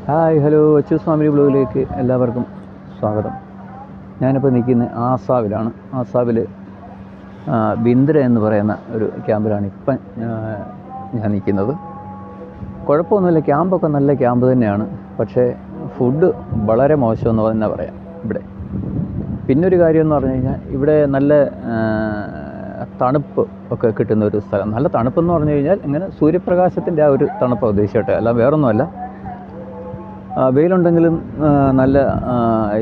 Hi hello Achus family ബ്ലോഗിലേക്ക് എല്ലാവർക്കും സ്വാഗതം. ഞാനിപ്പോൾ നിൽക്കുന്നത് ആസാവിലാണ്. ആസാവിൽ ബിന്ദ്ര എന്ന് പറയുന്ന ഒരു ക്യാമ്പിലാണ് ഇപ്പം ഞാൻ നിൽക്കുന്നത്. കുഴപ്പമൊന്നുമില്ല, ക്യാമ്പൊക്കെ നല്ല ക്യാമ്പ് തന്നെയാണ്. പക്ഷേ ഫുഡ് വളരെ മോശമെന്ന് തന്നെ പറയാം ഇവിടെ. പിന്നൊരു കാര്യമെന്ന് പറഞ്ഞു കഴിഞ്ഞാൽ ഇവിടെ നല്ല തണുപ്പ് ഒക്കെ കിട്ടുന്ന ഒരു സ്ഥലം. നല്ല തണുപ്പെന്ന് പറഞ്ഞു കഴിഞ്ഞാൽ ഇങ്ങനെ സൂര്യപ്രകാശത്തിൻ്റെ ആ ഒരു തണുപ്പ് ഉദ്ദേശിച്ചോട്ടെ, അല്ല വേറൊന്നുമല്ല. വെയിലുണ്ടെങ്കിലും നല്ല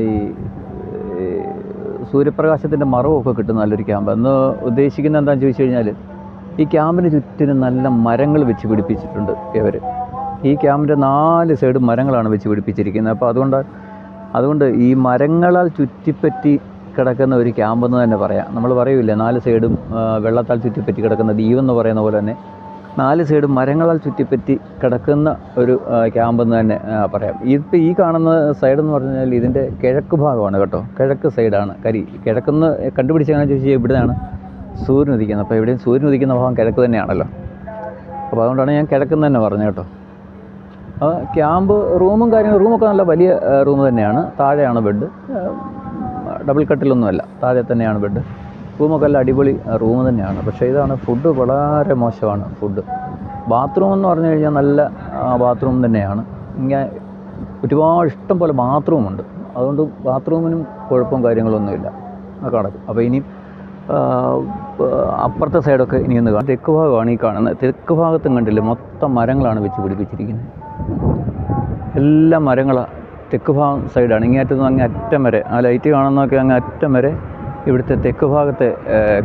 ഈ സൂര്യപ്രകാശത്തിൻ്റെ മറവൊക്കെ കിട്ടുന്ന നല്ലൊരു ക്യാമ്പ്. എന്ന് ഉദ്ദേശിക്കുന്നത് എന്താണെന്ന് ചോദിച്ചു കഴിഞ്ഞാൽ, ഈ ക്യാമ്പിന് ചുറ്റിനും നല്ല മരങ്ങൾ വെച്ച് പിടിപ്പിച്ചിട്ടുണ്ട് ഇവർ. ഈ ക്യാമ്പിൻ്റെ 4 സൈഡും മരങ്ങളാണ് വെച്ച് പിടിപ്പിച്ചിരിക്കുന്നത്. അപ്പോൾ അതുകൊണ്ട് ഈ മരങ്ങളാൽ ചുറ്റിപ്പറ്റി കിടക്കുന്ന ഒരു ക്യാമ്പെന്ന് തന്നെ പറയാം. നമ്മൾ പറയൂല്ലേ 4 സൈഡും വെള്ളത്താൽ ചുറ്റിപ്പറ്റി കിടക്കുന്ന ദ്വീപെന്ന് പറയുന്ന പോലെ തന്നെ 4 സൈഡും മരങ്ങളാൽ ചുറ്റിപ്പറ്റി കിടക്കുന്ന ഒരു ക്യാമ്പെന്ന് തന്നെ പറയാം. ഇപ്പോൾ ഈ കാണുന്ന സൈഡെന്ന് പറഞ്ഞാൽ ഇതിൻ്റെ കിഴക്ക് ഭാഗമാണ് കേട്ടോ. കിഴക്ക് സൈഡാണ്. കിഴക്കെന്ന് കണ്ടുപിടിച്ചെങ്ങനെ ചോദിച്ചാൽ ഇവിടെയാണ് സൂര്യൻ ഉദിക്കുന്നത്. അപ്പോൾ ഇവിടെയും സൂര്യൻ ഉദിക്കുന്ന ഭാഗം കിഴക്ക് തന്നെയാണല്ലോ. അപ്പോൾ അതുകൊണ്ടാണ് ഞാൻ കിഴക്കെന്ന് തന്നെ പറഞ്ഞത് കേട്ടോ. ക്യാമ്പ് റൂമൊക്കെ നല്ല വലിയ റൂം തന്നെയാണ്. താഴെയാണ് ബെഡ്, ഡബിൾ കട്ടിലൊന്നുമല്ല, താഴെ തന്നെയാണ് ബെഡ്. റൂമൊക്കെ എല്ലാം അടിപൊളി റൂം തന്നെയാണ്. പക്ഷേ ഇതാണ് ഫുഡ് വളരെ മോശമാണ്. ബാത്റൂം എന്ന് പറഞ്ഞു കഴിഞ്ഞാൽ നല്ല ബാത്റൂം തന്നെയാണ്. ഇങ്ങനെ ഒരുപാട് ഇഷ്ടം പോലെ ബാത്റൂമുണ്ട്. അതുകൊണ്ട് ബാത്റൂമിനും കുഴപ്പവും കാര്യങ്ങളൊന്നുമില്ല, കിടക്കും. അപ്പോൾ ഇനി അപ്പുറത്തെ സൈഡൊക്കെ ഇനി ഒന്ന് കാണാം. തെക്ക് ഭാഗമാണ് ഈ കാണുന്നത്. തെക്ക് ഭാഗത്തും കണ്ടില്ലേ, മൊത്തം മരങ്ങളാണ് വെച്ച് പിടിപ്പിച്ചിരിക്കുന്നത്. എല്ലാം മരങ്ങളാണ്. തെക്ക് ഭാഗം സൈഡാണ്. ഇങ്ങേറ്റത്തുനിന്ന് അങ്ങ് അറ്റം വരെ, ആ ലൈറ്റ് കാണുന്നതൊക്കെ അങ്ങ് അറ്റം വരെ ഇവിടുത്തെ തെക്ക് ഭാഗത്തെ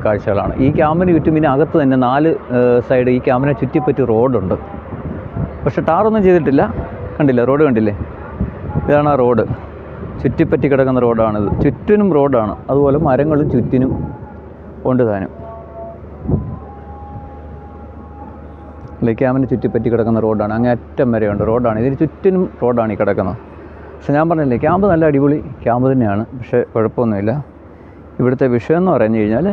കാഴ്ചകളാണ്. ഈ ക്യാമ്പിന് ചുറ്റും പിന്നെ അകത്ത് തന്നെ 4 സൈഡ് ഈ ക്യാമ്പിനെ ചുറ്റിപ്പറ്റി റോഡുണ്ട്. പക്ഷെ ടാറൊന്നും ചെയ്തിട്ടില്ല. കണ്ടില്ലേ, റോഡ് കണ്ടില്ലേ? ഇതാണ് ആ റോഡ്. ചുറ്റിപ്പറ്റി കിടക്കുന്ന റോഡാണിത്. ചുറ്റിനും റോഡാണ്. അതുപോലെ മരങ്ങളും ചുറ്റിനും ഉണ്ട് താനും. അല്ലെ, ക്യാമ്പിന് ചുറ്റിപ്പറ്റി കിടക്കുന്ന റോഡാണ്. അങ്ങേ അറ്റം വരെയുണ്ട് റോഡാണ്. ഇതിന് ചുറ്റിനും റോഡാണ് ഈ കിടക്കുന്നത്. പക്ഷെ ഞാൻ പറഞ്ഞില്ലേ, ക്യാമ്പ് നല്ല അടിപൊളി ക്യാമ്പ് തന്നെയാണ്. പക്ഷേ കുഴപ്പമൊന്നുമില്ല. ഇവിടുത്തെ വിഷയം എന്ന് പറഞ്ഞു കഴിഞ്ഞാൽ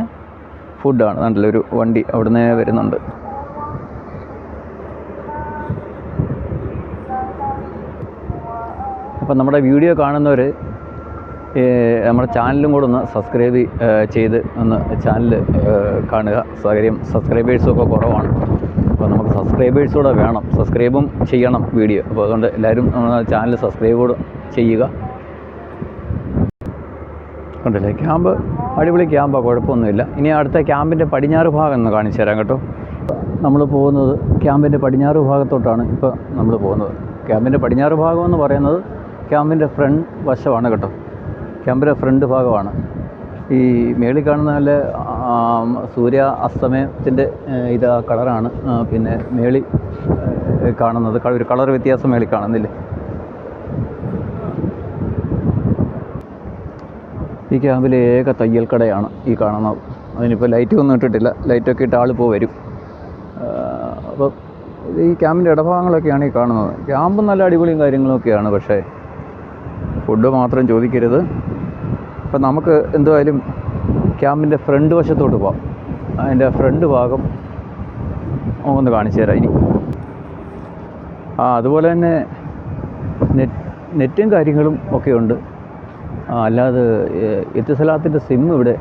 ഫുഡാണ്. നല്ലൊരു വണ്ടി അവിടുന്ന് വരുന്നുണ്ട്. അപ്പം നമ്മുടെ വീഡിയോ കാണുന്നവർ നമ്മുടെ ചാനലും കൂടെ ഒന്ന് സബ്സ്ക്രൈബ് ചെയ്ത് ഒന്ന് ചാനൽ കാണുക. സബ്സ്ക്രൈബേഴ്സൊക്കെ കുറവാണ്. അപ്പോൾ നമുക്ക് സബ്സ്ക്രൈബേഴ്സൂടെ വേണം. സബ്സ്ക്രൈബും ചെയ്യണം വീഡിയോ. അപ്പോൾ അതുകൊണ്ട് എല്ലാവരും ചാനൽ സബ്സ്ക്രൈബ് കൂടെ ചെയ്യുക. കണ്ടില്ലേ, ക്യാമ്പ് അടിപൊളി ക്യാമ്പാണ്, കുഴപ്പമൊന്നുമില്ല. ഇനി അടുത്ത ക്യാമ്പിൻ്റെ പടിഞ്ഞാറ് ഭാഗം ഒന്ന് കാണിച്ചു തരാം കേട്ടോ. നമ്മൾ പോകുന്നത് ക്യാമ്പിൻ്റെ പടിഞ്ഞാറ് ഭാഗത്തോട്ടാണ് ഇപ്പോൾ നമ്മൾ പോകുന്നത്. ക്യാമ്പിൻ്റെ പടിഞ്ഞാറ് ഭാഗം എന്ന് പറയുന്നത് ക്യാമ്പിൻ്റെ ഫ്രണ്ട് വശമാണ് കേട്ടോ. ക്യാമ്പിൻ്റെ ഫ്രണ്ട് ഭാഗമാണ്. ഈ മേളിൽ കാണുന്ന നല്ല സൂര്യ അസ്തമയത്തിൻ്റെ കളറാണ്. പിന്നെ മേളിൽ കാണുന്നത് ഒരു കളർ വ്യത്യാസം മേളിൽ കാണുന്നില്ലേ? ഈ ക്യാമ്പിലെ ഏക തയ്യൽ കടയാണ് ഈ കാണുന്നത്. അതിനിപ്പോൾ ലൈറ്റൊന്നും ഇട്ടിട്ടില്ല. ലൈറ്റൊക്കെ ഇട്ട് ആളിപ്പോൾ വരും. അപ്പോൾ ഈ ക്യാമ്പിൻ്റെ ഇടഭാഗങ്ങളൊക്കെയാണ് ഈ കാണുന്നത്. ക്യാമ്പ് നല്ല അടിപൊളിയും കാര്യങ്ങളൊക്കെയാണ്. പക്ഷേ ഫുഡ് മാത്രം ചോദിക്കരുത്. അപ്പം നമുക്ക് എന്തായാലും ക്യാമ്പിൻ്റെ ഫ്രണ്ട് വശത്തോട്ട് പോകാം. അതിൻ്റെ ഫ്രണ്ട് ഭാഗം ഒന്ന് കാണിച്ചു തരാം ഇനി. അതുപോലെ തന്നെ നെറ്റും കാര്യങ്ങളും ഒക്കെ ഉണ്ട്. അല്ലാതെ എത്തിസലാത്തിൻ്റെ സിം ഇവിടെ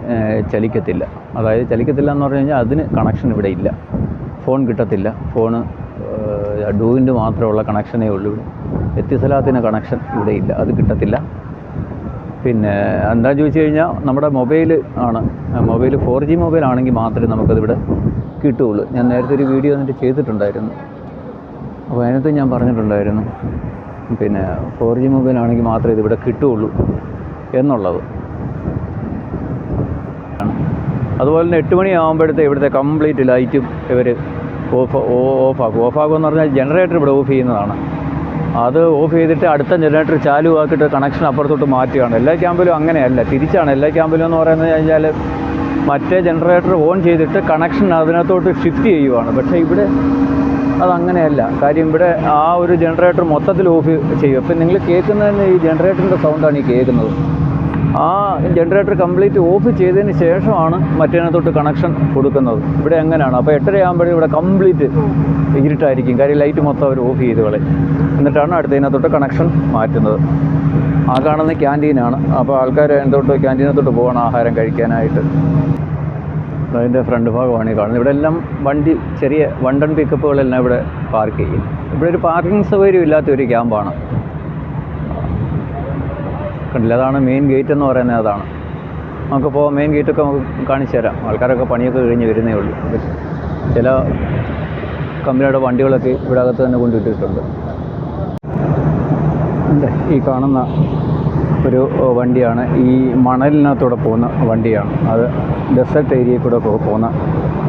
ചലിക്കത്തില്ല. അതായത് ചലിക്കത്തില്ല എന്ന് പറഞ്ഞു കഴിഞ്ഞാൽ അതിന് കണക്ഷൻ ഇവിടെ ഇല്ല. ഫോൺ കിട്ടത്തില്ല. ഫോണ് ഡൂവിൻ്റെ മാത്രമുള്ള കണക്ഷനേ ഉള്ളൂ ഇവിടെ. എത്തിസലാത്തിന് കണക്ഷൻ ഇവിടെ ഇല്ല, അത് കിട്ടത്തില്ല. പിന്നെ എന്താ ചോദിച്ചു കഴിഞ്ഞാൽ നമ്മുടെ മൊബൈൽ 4G മൊബൈൽ ആണെങ്കിൽ മാത്രമേ നമുക്കതിവിടെ കിട്ടുകയുള്ളൂ. ഞാൻ നേരത്തെ ഒരു വീഡിയോ എന്നിട്ട് ചെയ്തിട്ടുണ്ടായിരുന്നു. അപ്പോൾ അതിനകത്ത് ഞാൻ പറഞ്ഞിട്ടുണ്ടായിരുന്നു പിന്നെ 4G മൊബൈൽ ആണെങ്കിൽ മാത്രമേ ഇതിവിടെ കിട്ടുകയുള്ളൂ എന്നുള്ളത്. അതുപോലെ തന്നെ 8 മണിയാകുമ്പോഴത്തെ ഇവിടുത്തെ കംപ്ലീറ്റ് ലൈറ്റും ഇവർ ഓഫാക്കുമെന്ന് പറഞ്ഞാൽ ജനറേറ്റർ ഇവിടെ ഓഫ് ചെയ്യുന്നതാണ്. അത് ഓഫ് ചെയ്തിട്ട് അടുത്ത ജനറേറ്റർ ചാലു ആക്കിയിട്ട് കണക്ഷൻ അപ്പുറത്തോട്ട് മാറ്റുകയാണ്. എല്ലാ ക്യാമ്പിലും അങ്ങനെയല്ല, തിരിച്ചാണ്. എല്ലാ ക്യാമ്പിലും എന്ന് പറയുന്നത് കഴിഞ്ഞാൽ മറ്റേ ജനറേറ്റർ ഓൺ ചെയ്തിട്ട് കണക്ഷൻ അതിനകത്തോട്ട് ഷിഫ്റ്റ് ചെയ്യുവാണ്. പക്ഷേ ഇവിടെ അതങ്ങനെയല്ല. കാര്യം ഇവിടെ ആ ഒരു ജനറേറ്റർ മൊത്തത്തിൽ ഓഫ് ചെയ്യും. അപ്പം നിങ്ങൾ കേൾക്കുന്നതന്നെ ഈ ജനറേറ്ററിൻ്റെ സൗണ്ടാണ് ഈ കേൾക്കുന്നത്. ആ ജനറേറ്റർ കംപ്ലീറ്റ് ഓഫ് ചെയ്തതിന് ശേഷമാണ് മറ്റേതിനകത്തോട്ട് കണക്ഷൻ കൊടുക്കുന്നത്. ഇവിടെ എങ്ങനെയാണ്? അപ്പോൾ 8:30 ആകുമ്പോഴേ ഇവിടെ കംപ്ലീറ്റ് ഇരുട്ടായിരിക്കും. കാര്യം ലൈറ്റ് മൊത്തം അവർ ഓഫ് ചെയ്ത് കളയും. എന്നിട്ടാണ് അടുത്തതിനകത്തോട്ട് കണക്ഷൻ മാറ്റുന്നത്. ആ കാണുന്ന ക്യാൻറ്റീനാണ്. അപ്പോൾ ആൾക്കാർ അതിനകത്തോട്ട് ക്യാൻറ്റീനകത്തോട്ട് പോകണം ആഹാരം കഴിക്കാനായിട്ട്. അതിൻ്റെ ഫ്രണ്ട് ഭാഗമാണ് ഈ കാണുന്നത്. ഇവിടെ എല്ലാം വണ്ടി, ചെറിയ 1 ടൺ പിക്കപ്പുകളെല്ലാം ഇവിടെ പാർക്ക് ചെയ്യും. ഇവിടെ ഒരു പാർക്കിംഗ് സൗകര്യം ഇല്ലാത്തൊരു ക്യാമ്പാണ്. കണ്ടില്ല, അതാണ് മെയിൻ ഗേറ്റ് എന്ന് പറയുന്നത്. അതാണ് നമുക്കിപ്പോൾ മെയിൻ ഗേറ്റൊക്കെ നമുക്ക് കാണിച്ചു തരാം. ആൾക്കാരൊക്കെ പണിയൊക്കെ കഴിഞ്ഞ് വരുന്നേ ഉള്ളൂ. ചില കമ്പനിയുടെ വണ്ടികളൊക്കെ ഇവിടെ അകത്ത് തന്നെ കൊണ്ടിട്ടിട്ടുണ്ട്. ഈ കാണുന്ന ഒരു വണ്ടിയാണ് ഈ മണലിനകത്തൂടെ പോകുന്ന വണ്ടിയാണ്. അത് ഡെസേർട്ട് ഏരിയയിൽ കൂടെ പോകുന്ന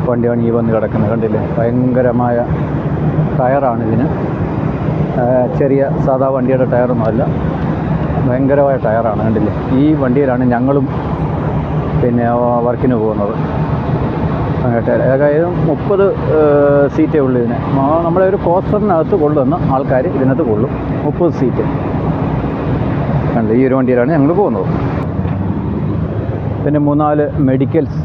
വണ്ടിയാണ് ഈ വന്ന് കിടക്കുന്നത്. കണ്ടില്ലേ, ഭയങ്കരമായ ടയറാണ് ഇതിന്. ചെറിയ സാധാ വണ്ടിയുടെ ടയറൊന്നുമല്ല, ഭയങ്കരമായ ടയറാണ്. കണ്ടില്ലേ, ഈ വണ്ടിയിലാണ് ഞങ്ങളും പിന്നെ വർക്കിന് പോകുന്നത്. അതായത് 30 സീറ്റേ ഉള്ളൂ ഇതിന്. നമ്മളെ ഒരു കോസ്റ്ററിനകത്ത് കൊണ്ടുവന്ന ആൾക്കാർ ഇതിനകത്ത് കൊള്ളും. 30 സീറ്റ്. കണ്ടില്ല, ഈ ഒരു വണ്ടിയിലാണ് ഞങ്ങൾ പോകുന്നത്. പിന്നെ 3-4 മെഡിക്കൽസ്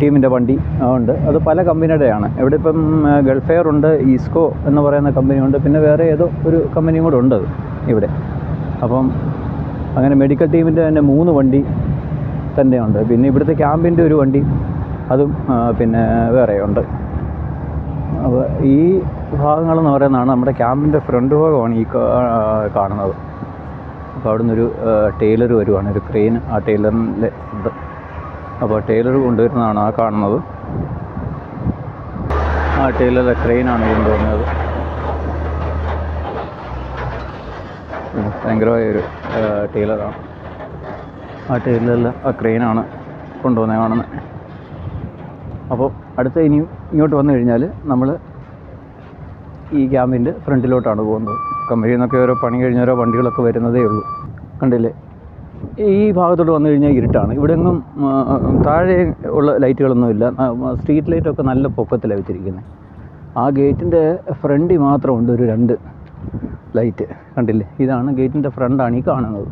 ടീമിൻ്റെ വണ്ടി ഉണ്ട്. അത് പല കമ്പനിയുടെയാണ്. ഇവിടെ ഇപ്പം ഗൾഫ് എയർ ഉണ്ട്, ഈസ്കോ എന്ന് പറയുന്ന കമ്പനിയുണ്ട്, പിന്നെ വേറെ ഏതോ ഒരു കമ്പനിയും കൂടെ ഉണ്ട് ഇവിടെ. അപ്പം അങ്ങനെ മെഡിക്കൽ ടീമിൻ്റെ തന്നെ 3 വണ്ടി തന്നെയുണ്ട്. പിന്നെ ഇവിടുത്തെ ക്യാമ്പിൻ്റെ ഒരു വണ്ടി അതും പിന്നെ വേറെ ഉണ്ട്. അപ്പോൾ ഈ ഭാഗങ്ങളെന്ന് പറയുന്നതാണ് നമ്മുടെ ക്യാമ്പിൻ്റെ ഫ്രണ്ട് ഭാഗമാണ് ഈ കാണുന്നത്. അപ്പോൾ അവിടെ നിന്നൊരു ടൈലർ വരുവാണ്, ഒരു ക്രെയിൻ ആ ടൈലറിൻ്റെ ഉണ്ട്. അപ്പോൾ ടൈലർ കൊണ്ടുവരുന്നതാണ് ആ കാണുന്നത്. ആ ടൈലറുടെ ക്രെയിനാണ് കൊണ്ടുവന്നത്. ഭയങ്കരമായൊരു ടൈലറാണ്. ആ ടൈലറിൽ ആ ക്രെയിനാണ് കൊണ്ടുവന്നത് കാണുന്നത്. അപ്പോൾ അടുത്ത ഇനിയും ഇങ്ങോട്ട് വന്നു കഴിഞ്ഞാൽ നമ്മൾ ഈ ക്യാമ്പിൻ്റെ ഫ്രണ്ടിലോട്ടാണ് പോകുന്നത്. കമ്പനിയിൽ നിന്നൊക്കെ ഓരോ പണി കഴിഞ്ഞോരോ വണ്ടികളൊക്കെ വരുന്നതേ ഉള്ളൂ. കണ്ടില്ലേ, ഈ ഭാഗത്തോട്ട് വന്നു കഴിഞ്ഞാൽ ഇരുട്ടാണ്. ഇവിടെ എങ്ങും താഴെ ഉള്ള ലൈറ്റുകളൊന്നുമില്ല. സ്ട്രീറ്റ് ലൈറ്റൊക്കെ നല്ല പൊക്കത്തിലാണ് വെച്ചിരിക്കുന്നത്. ആ ഗേറ്റിൻ്റെ ഫ്രണ്ടിൽ മാത്രമുണ്ട് ഒരു 2 ലൈറ്റ്. കണ്ടില്ലേ, ഇതാണ് ഗേറ്റിൻ്റെ ഫ്രണ്ടാണ് ഈ കാണുന്നത്.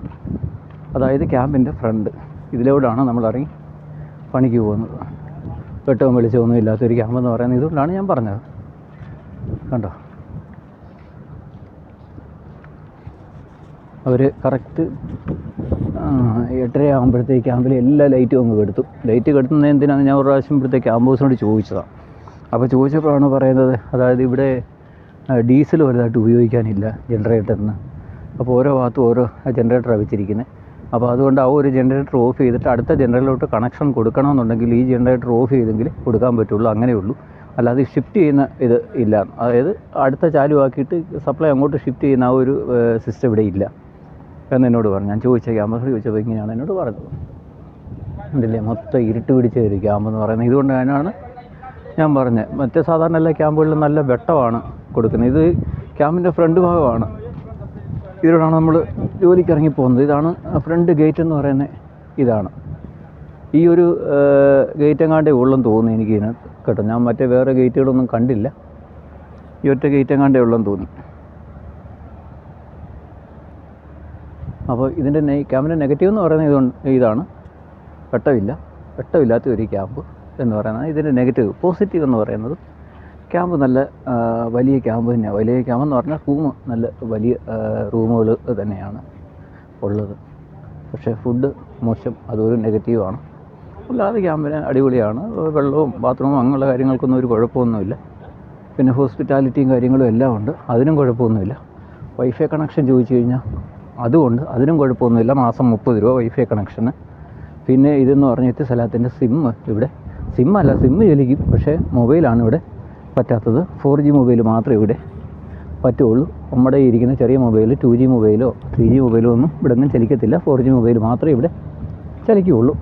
അതായത് ക്യാമ്പിൻ്റെ ഫ്രണ്ട്. ഇതിലൂടെയാണ് നമ്മൾ ഇറങ്ങി പണിക്ക് പോകുന്നത്. വെട്ടവും വെളിച്ചമൊന്നും ഇല്ലാത്തൊരു ക്യാമ്പെന്ന് പറയുന്നത് ഇതുകൊണ്ടാണ് ഞാൻ പറഞ്ഞത്. കണ്ടോ, അവർ കറക്റ്റ് 8:30 ആകുമ്പോഴത്തേക്ക് ക്യാമ്പിൽ എല്ലാ ലൈറ്റും അങ്ങ് കെടുത്തു. ലൈറ്റ് കെടുത്തുന്നത് എന്തിനാണ് ഞാൻ ഒരു പ്രാവശ്യം ഇവിടുത്തെ ക്യാമ്പ് ഹൗസിനോട് ചോദിച്ചതാണ്. അപ്പോൾ ചോദിച്ചപ്പോഴാണ് പറയുന്നത്, അതായത് ഇവിടെ ഡീസൽ വലുതായിട്ട് ഉപയോഗിക്കാനില്ല ജനറേറ്ററിന്. അപ്പോൾ ഓരോ ഭാഗത്തും ഓരോ ജനറേറ്ററാണ് വെച്ചിരിക്കുന്നത്. അപ്പോൾ അതുകൊണ്ട് ആ ഒരു ജനറേറ്റർ ഓഫ് ചെയ്തിട്ട് അടുത്ത ജനറേറ്ററിലോട്ട് കണക്ഷൻ കൊടുക്കണമെന്നുണ്ടെങ്കിൽ ഈ ജനറേറ്റർ ഓഫ് ചെയ്തെങ്കിൽ കൊടുക്കാൻ പറ്റുള്ളൂ. അങ്ങനെയുള്ളൂ, അല്ലാതെ ഷിഫ്റ്റ് ചെയ്യുന്ന ഇത് ഇല്ല. അതായത് അടുത്ത ചാലുവാക്കിയിട്ട് സപ്ലൈ അങ്ങോട്ട് ഷിഫ്റ്റ് ചെയ്യുന്ന ആ ഒരു സിസ്റ്റം ഇവിടെ ഇല്ല എന്നോട് പറഞ്ഞു. ഞാൻ ചോദിച്ച ക്യാമ്പസിൽ ചോദിച്ചപ്പോൾ ഇങ്ങനെയാണ് എന്നോട് പറഞ്ഞത്. ഉണ്ടല്ലേ, മൊത്തം ഇരുട്ട് പിടിച്ച ഒരു ക്യാമ്പെന്ന് പറയുന്നത്. ഇതുകൊണ്ട് തന്നെയാണ് ഞാൻ പറഞ്ഞത്. മറ്റേ സാധാരണ എല്ലാ ക്യാമ്പുകളിലും നല്ല വെട്ടമാണ് കൊടുക്കുന്നത്. ഇത് ക്യാമ്പിൻ്റെ ഫ്രണ്ട് ഭാഗമാണ്. ഇതിലൂടെയാണ് നമ്മൾ ജോലിക്ക് ഇറങ്ങി പോകുന്നത്. ഇതാണ് ഫ്രണ്ട് ഗേറ്റ് എന്ന് പറയുന്നത്. ഇതാണ് ഈ ഒരു ഗേറ്റ് എങ്ങാണ്ടേ ഉള്ളെന്ന് തോന്നി എനിക്ക് ഇതിനകത്ത് കേട്ടോ. ഞാൻ മറ്റേ വേറെ ഗേറ്റുകളൊന്നും കണ്ടില്ല. ഈ ഒറ്റ ഗേറ്റ് എങ്ങാണ്ടേ ഉള്ളെന്ന് തോന്നി. അപ്പോൾ ഇതിൻ്റെ ക്യാമ്പിൻ്റെ നെഗറ്റീവ് എന്ന് പറയുന്നത് ഇതാണ്, വെട്ടമില്ലാത്ത ഒരു ക്യാമ്പ് എന്ന് പറയുന്നത് ഇതിൻ്റെ നെഗറ്റീവ്. പോസിറ്റീവ് എന്ന് പറയുന്നത് ക്യാമ്പ് നല്ല വലിയ ക്യാമ്പ് തന്നെയാണ്. വലിയ ക്യാമ്പെന്ന് പറഞ്ഞാൽ റൂം നല്ല വലിയ റൂമുകൾ തന്നെയാണ് ഉള്ളത്. പക്ഷേ ഫുഡ് മോശം, അതൊരു നെഗറ്റീവാണ്. അല്ലാതെ ക്യാമ്പിന് അടിപൊളിയാണ്. വെള്ളവും ബാത്റൂമും അങ്ങനെയുള്ള കാര്യങ്ങൾക്കൊന്നും ഒരു കുഴപ്പമൊന്നുമില്ല. പിന്നെ ഹോസ്പിറ്റാലിറ്റിയും കാര്യങ്ങളും എല്ലാം ഉണ്ട്, അതിനും കുഴപ്പമൊന്നുമില്ല. വൈഫൈ കണക്ഷൻ ചോദിച്ചു കഴിഞ്ഞാൽ അതുകൊണ്ട് അതിനും കുഴപ്പമൊന്നുമില്ല. മാസം 30 രൂപ വൈഫൈ കണക്ഷന്. പിന്നെ ഇതെന്ന് പറഞ്ഞിട്ട് സ്ഥലത്തിൻ്റെ ഇവിടെ സിമ്മ് ചലിക്കും, പക്ഷേ മൊബൈലാണ് ഇവിടെ പറ്റാത്തത്. 4G മൊബൈൽ മാത്രമേ ഇവിടെ പറ്റുള്ളൂ. നമ്മുടെ ഇരിക്കുന്ന ചെറിയ മൊബൈൽ 2G മൊബൈലോ 3G മൊബൈലോ ഒന്നും ഇവിടെ ഒന്നും ചലിക്കത്തില്ല. 4G മൊബൈൽ മാത്രമേ ഇവിടെ ചലിക്കുകയുള്ളൂ.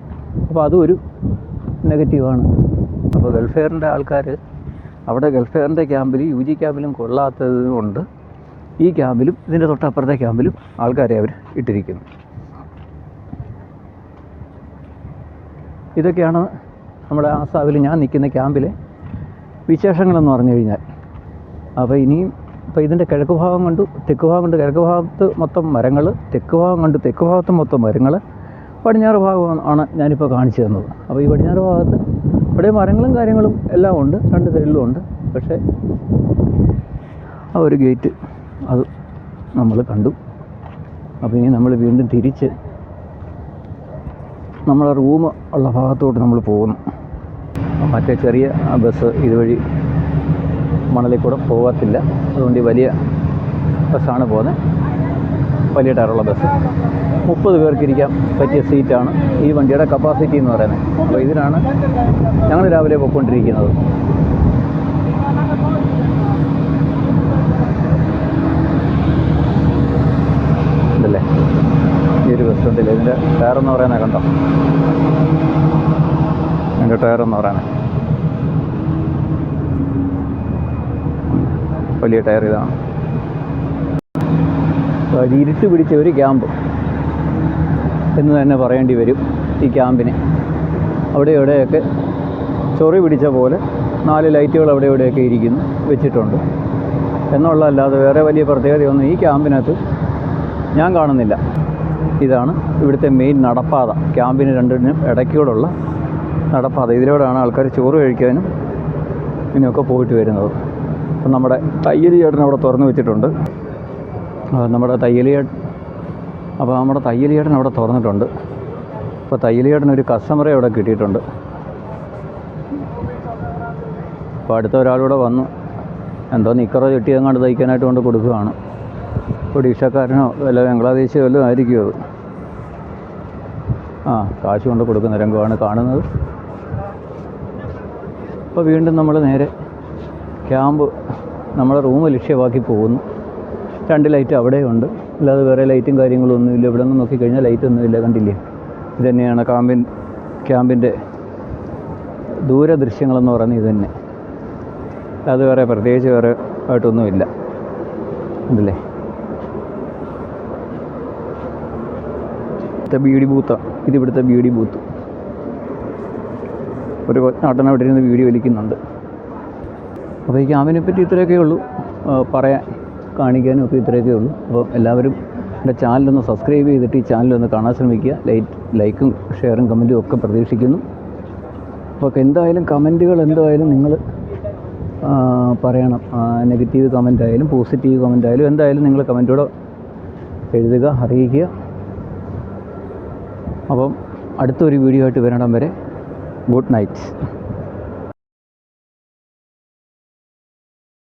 അപ്പോൾ അതും ഒരു നെഗറ്റീവാണ്. അപ്പോൾ ഗൾഫ് എയറിൻ്റെ ആൾക്കാർ അവിടെ ഗൾഫ് എയറിൻ്റെ ക്യാമ്പിൽ UG ക്യാമ്പിലും കൊള്ളാത്തത് കൊണ്ട് ഈ ക്യാമ്പിലും ഇതിൻ്റെ തൊട്ടപ്പുറത്തെ ക്യാമ്പിലും ആൾക്കാരെ അവർ ഇട്ടിരിക്കുന്നു. ഇതൊക്കെയാണ് നമ്മുടെ ആസാമിൽ ഞാൻ നിൽക്കുന്ന ക്യാമ്പിലെ വിശേഷങ്ങളെന്ന് പറഞ്ഞു കഴിഞ്ഞാൽ. അപ്പോൾ ഇനിയും ഇപ്പോൾ ഇതിൻ്റെ കിഴക്ക് ഭാഗം കണ്ടു, തെക്ക് ഭാഗം കണ്ടു. കിഴക്ക് ഭാഗത്ത് മൊത്തം മരങ്ങൾ, തെക്ക് ഭാഗം കണ്ടു, തെക്ക് ഭാഗത്ത് മൊത്തം മരങ്ങൾ, പടിഞ്ഞാറ് ഭാഗം ആണ് ഞാനിപ്പോൾ കാണിച്ചു തന്നത്. അപ്പോൾ ഈ പടിഞ്ഞാറ് ഭാഗത്ത് ഇവിടെ മരങ്ങളും കാര്യങ്ങളും എല്ലാം ഉണ്ട്, രണ്ട് സൈഡിലും ഉണ്ട്. പക്ഷേ ആ ഒരു ഗേറ്റ് അത് നമ്മൾ കണ്ടു. അപ്പോൾ ഇനി നമ്മൾ വീണ്ടും തിരിച്ച് നമ്മളെ റൂം ഉള്ള ഭാഗത്തോട്ട് നമ്മൾ പോകുന്നു. മറ്റേ ചെറിയ ബസ് ഇതുവഴി മണലിൽ കൂടെ പോകത്തില്ല, അതുകൊണ്ട് ഈ വലിയ ബസ്സാണ് പോകുന്നത്. വലിയ ടയറുള്ള ബസ്, 30 പേർക്ക് ഇരിക്കാൻ പറ്റിയ സീറ്റാണ് ഈ വണ്ടിയുടെ കപ്പാസിറ്റി എന്ന് പറയുന്നത്. അപ്പോൾ ഇതിനാണ് ഞങ്ങൾ രാവിലെ പോയിക്കൊണ്ടിരിക്കുന്നത്. ഇതല്ലേ ഈ ഒരു ബസ് ഉണ്ടല്ലേ, ഇതിൻ്റെ ടയറെന്ന് പറയുന്നത് കണ്ടോ, ഇതിൻ്റെ ടയറെന്ന് പറയുന്നത് വലിയ ടയർ ഇതാണ്. ഇരുട്ട് പിടിച്ച ഒരു ക്യാമ്പ് എന്ന് തന്നെ പറയേണ്ടി വരും ഈ ക്യാമ്പിനെ. അവിടെ ഇവിടെയൊക്കെ ചൊറി പിടിച്ച പോലെ 4 ലൈറ്റുകൾ അവിടെ ഇവിടെയൊക്കെ ഇരിക്കുന്നു, വെച്ചിട്ടുണ്ട് എന്നുള്ളതല്ലാതെ വേറെ വലിയ പ്രത്യേകതയൊന്നും ഈ ക്യാമ്പിനകത്ത് ഞാൻ കാണുന്നില്ല. ഇതാണ് ഇവിടുത്തെ മെയിൻ നടപ്പാത, ക്യാമ്പിന് രണ്ടിനും ഇടയ്ക്കൂടുള്ള നടപ്പാത. ഇതിലൂടെയാണ് ആൾക്കാർ ചോറ് കഴിക്കാനും ഇതിനൊക്കെ പോയിട്ട് വരുന്നത്. അപ്പം നമ്മുടെ തയ്യൽ ചേട്ടൻ അവിടെ തുറന്നു വെച്ചിട്ടുണ്ട്. നമ്മുടെ തയ്യൽ ചേട്ടൻ അവിടെ തുറന്നിട്ടുണ്ട്. അപ്പോൾ തയ്യൽ ചേട്ടൻ ഒരു കസ്റ്റമറെ അവിടെ കിട്ടിയിട്ടുണ്ട്. അപ്പോൾ അടുത്ത ഒരാളൂടെ വന്നു, എന്തോ നിക്കറോ ചുട്ടി എങ്ങാണ്ട് തയ്ക്കാനായിട്ട് കൊണ്ട് കൊടുക്കുകയാണ്. ഒഡീഷക്കാരനോ വല്ല ബംഗ്ലാദേശോ വല്ലതും ആയിരിക്കും അത്. കാശ് കൊണ്ട് കൊടുക്കുന്ന രംഗമാണ് കാണുന്നത്. അപ്പോൾ വീണ്ടും നമ്മൾ നേരെ ക്യാമ്പ് നമ്മളെ റൂം ലക്ഷ്യമാക്കി പോകുന്നു. 2 ലൈറ്റ് അവിടെയുണ്ട്, അല്ലാതെ വേറെ ലൈറ്റും കാര്യങ്ങളും ഒന്നുമില്ല. ഇവിടെ നിന്ന് നോക്കിക്കഴിഞ്ഞാൽ ലൈറ്റൊന്നുമില്ല, കണ്ടില്ലേ? ഇത് തന്നെയാണ് ക്യാമ്പിൻ്റെ ദൂരദൃശ്യങ്ങളെന്ന് പറയുന്നത്. ഇത് തന്നെ, അത് വേറെ പ്രത്യേകിച്ച് വേറെ ആയിട്ടൊന്നുമില്ല. ഉണ്ടല്ലേ? ബീഡി ബൂത്താണ് ഇത്, ഇവിടുത്തെ ബീഡി ബൂത്ത്. ഒരു നാട്ടൻ അവിടെ ഇരുന്ന് വീഡിയോ വലിക്കുന്നുണ്ട്. അപ്പോൾ ഈ ക്യാമ്പിനെ പറ്റി ഇത്രയൊക്കെ ഉള്ളൂ പറയാൻ, കാണിക്കാനും ഒക്കെ ഇത്രയൊക്കെ ഉള്ളൂ. അപ്പോൾ എല്ലാവരും എൻ്റെ ചാനലൊന്ന് സബ്സ്ക്രൈബ് ചെയ്തിട്ട് ഈ ചാനലൊന്ന് കാണാൻ ശ്രമിക്കുക. ലൈക്കും ഷെയറും കമൻറ്റും ഒക്കെ പ്രതീക്ഷിക്കുന്നു. അപ്പോൾ എന്തായാലും കമൻറ്റുകൾ എന്തായാലും നിങ്ങൾ പറയണം. നെഗറ്റീവ് കമൻ്റ് ആയാലും പോസിറ്റീവ് കമൻ്റ് ആയാലും എന്തായാലും നിങ്ങൾ കമൻറ്റോടെ എഴുതുക, അറിയിക്കുക. അപ്പം അടുത്തൊരു വീഡിയോ ആയിട്ട് വരണം വരെ ഗുഡ് നൈറ്റ്.